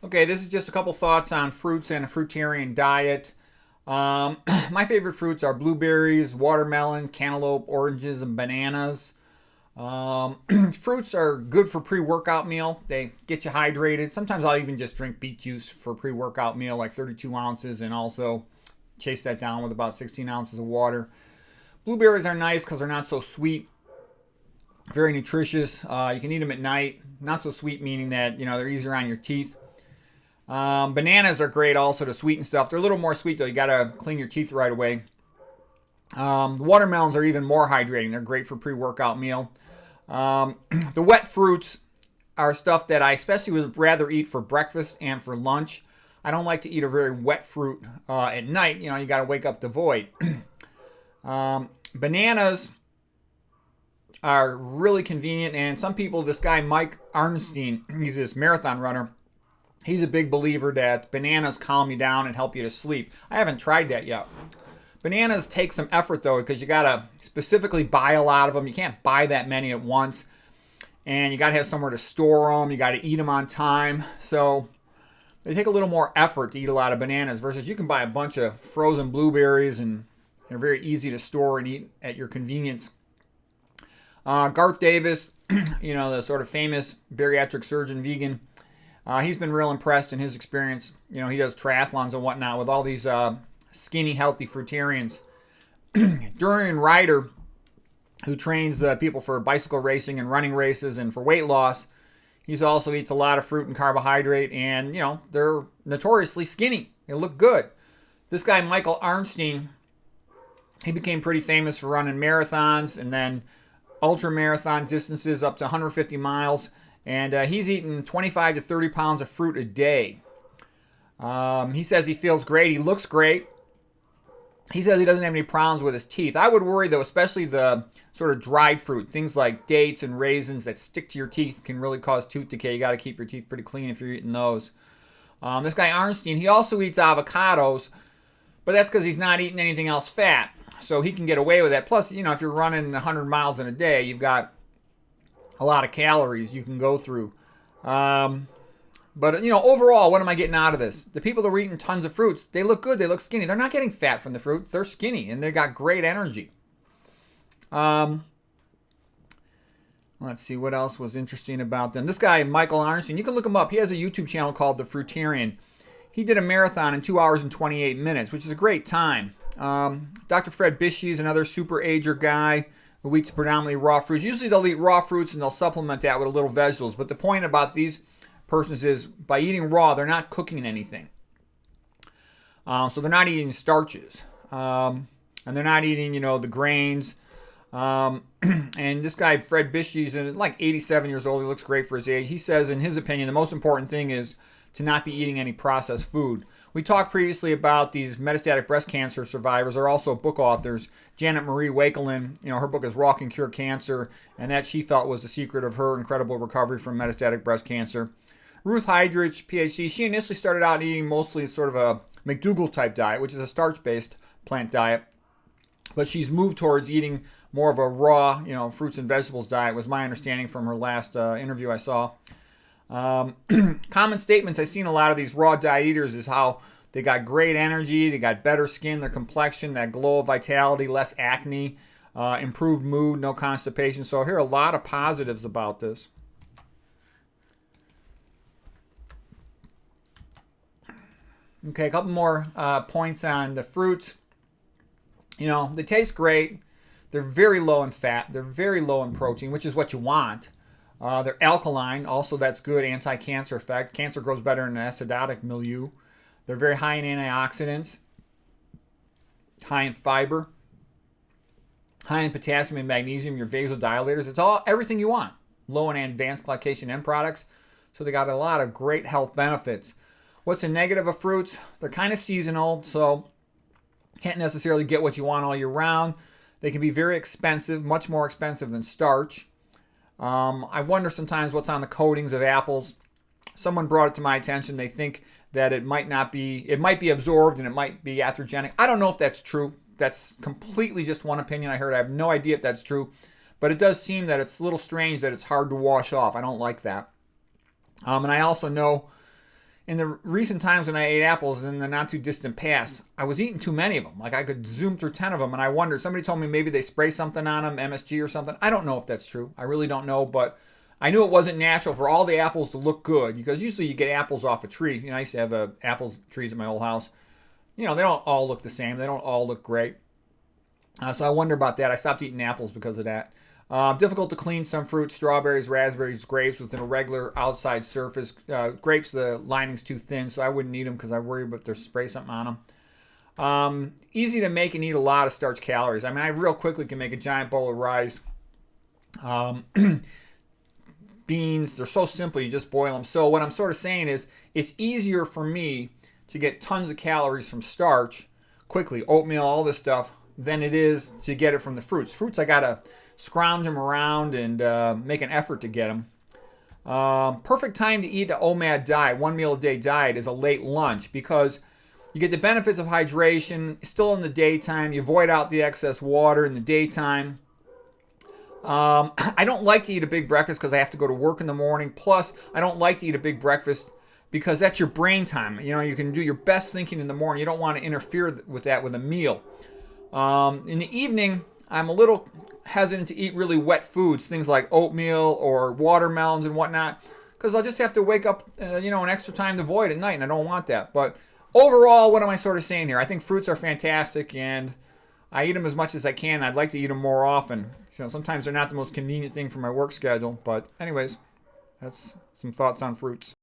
Okay, this is just a couple thoughts on fruits and a fruitarian diet. My favorite fruits are blueberries, watermelon, cantaloupe, oranges, and bananas. Fruits are good for pre-workout meal. They get you hydrated. Sometimes I'll even just drink beet juice for pre-workout meal, like 32 ounces, and also chase that down with about 16 ounces of water. Blueberries are nice because they're not so sweet, very nutritious. You can eat them at night. Not so sweet, meaning that they're easier on your teeth. Bananas are great also to sweeten stuff. They're a little more sweet though. You gotta clean your teeth right away. Watermelons are even more hydrating. They're great for pre-workout meal. The wet fruits are stuff that I especially would rather eat for breakfast and for lunch. I don't like to eat a very wet fruit at night. You got to wake up the void. Bananas are really convenient, and some people, this guy Mike Arnstein, he's this marathon runner. He's a big believer that bananas calm you down and help you to sleep. I haven't tried that yet. Bananas take some effort though, because you gotta specifically buy a lot of them. You can't buy that many at once, and you gotta have somewhere to store them. You gotta eat them on time, so they take a little more effort to eat a lot of bananas. Versus you can buy a bunch of frozen blueberries, and they're very easy to store and eat at your convenience. Garth Davis, the sort of famous bariatric surgeon, vegan. He's been real impressed in his experience. He does triathlons and whatnot with all these skinny, healthy fruitarians. Durian Ryder, who trains people for bicycle racing and running races and for weight loss, he also eats a lot of fruit and carbohydrate, and they're notoriously skinny. They look good. This guy Michael Arnstein, he became pretty famous for running marathons and then ultra marathon distances up to 150 miles. And he's eating 25 to 30 pounds of fruit a day. He says he feels great. He looks great. He says he doesn't have any problems with his teeth. I would worry, though, especially the sort of dried fruit. Things like dates and raisins that stick to your teeth can really cause tooth decay. You got to keep your teeth pretty clean if you're eating those. This guy Arnstein, he also eats avocados, but that's because he's not eating anything else fat. So he can get away with that. Plus, if you're running 100 miles in a day, you've got a lot of calories you can go through. But overall, what am I getting out of this? The people that are eating tons of fruits, they look good, they look skinny. They're not getting fat from the fruit. They're skinny, and they got great energy. Let's see, what else was interesting about them. This guy, Michael Arnstein, you can look him up. He has a YouTube channel called The Fruitarian. He did a marathon in 2 hours and 28 minutes, which is a great time. Dr. Fred Bishy is another super ager guy who eats predominantly raw fruits. Usually they'll eat raw fruits and they'll supplement that with a little vegetables. But the point about these persons is by eating raw, they're not cooking anything. So they're not eating starches. And they're not eating, the grains. And this guy, Fred Bishy, is like 87 years old. He looks great for his age. He says, in his opinion, the most important thing is to not be eating any processed food. We talked previously about these metastatic breast cancer survivors are also book authors. Janet Marie Wakelin, her book is Raw Can Cure Cancer, and that she felt was the secret of her incredible recovery from metastatic breast cancer. Ruth Heidrich, PhD, she initially started out eating mostly sort of a McDougall type diet, which is a starch-based plant diet. But she's moved towards eating more of a raw, fruits and vegetables diet, was my understanding from her last interview I saw. Common statements I've seen a lot of these raw diet eaters is how they got great energy, they got better skin, their complexion, that glow of vitality, less acne, improved mood, no constipation. So I hear a lot of positives about this. Okay, a couple more points on the fruits. They taste great. They're very low in fat. They're very low in protein, which is what you want. They're alkaline. Also, that's good anti-cancer effect. Cancer grows better in an acidotic milieu. They're very high in antioxidants, high in fiber, high in potassium and magnesium, your vasodilators. It's everything you want. Low in advanced glycation end products. So they got a lot of great health benefits. What's the negative of fruits? They're kind of seasonal, so can't necessarily get what you want all year round. They can be very expensive, much more expensive than starch. I wonder sometimes what's on the coatings of apples. Someone brought it to my attention. They think that it might be absorbed and it might be atherogenic. I don't know if that's true. That's completely just one opinion I heard. I have no idea if that's true. But it does seem that it's a little strange that it's hard to wash off. I don't like that. And I also know in the recent times when I ate apples in the not too distant past, I was eating too many of them. Like I could zoom through 10 of them, and I wondered, somebody told me maybe they spray something on them, MSG or something. I don't know if that's true. I really don't know, but I knew it wasn't natural for all the apples to look good, because usually you get apples off a tree. I used to have apples trees at my old house. They don't all look the same. They don't all look great. So I wonder about that. I stopped eating apples because of that. Difficult to clean some fruits, strawberries, raspberries, grapes with an irregular outside surface. Grapes, the lining's too thin, so I wouldn't eat them because I worry about there's spray something on them. Easy to make and eat a lot of starch calories. I mean, I real quickly can make a giant bowl of rice. Beans, they're so simple, you just boil them. So what I'm sort of saying is it's easier for me to get tons of calories from starch quickly, oatmeal, all this stuff, than it is to get it from the fruits. Fruits, I gotta scrounge them around and make an effort to get them. Perfect time to eat an OMAD diet, 1 meal a day diet, is a late lunch, because you get the benefits of hydration still in the daytime. You void out the excess water in the daytime. I don't like to eat a big breakfast because I have to go to work in the morning. Plus, I don't like to eat a big breakfast because that's your brain time. You can do your best thinking in the morning. You don't want to interfere with that with a meal. In the evening, I'm a little hesitant to eat really wet foods, things like oatmeal or watermelons and whatnot, because I'll just have to wake up, an extra time to void at night, and I don't want that. But overall, what am I sort of saying here? I think fruits are fantastic, and I eat them as much as I can. I'd like to eat them more often. Sometimes they're not the most convenient thing for my work schedule, but anyways, that's some thoughts on fruits.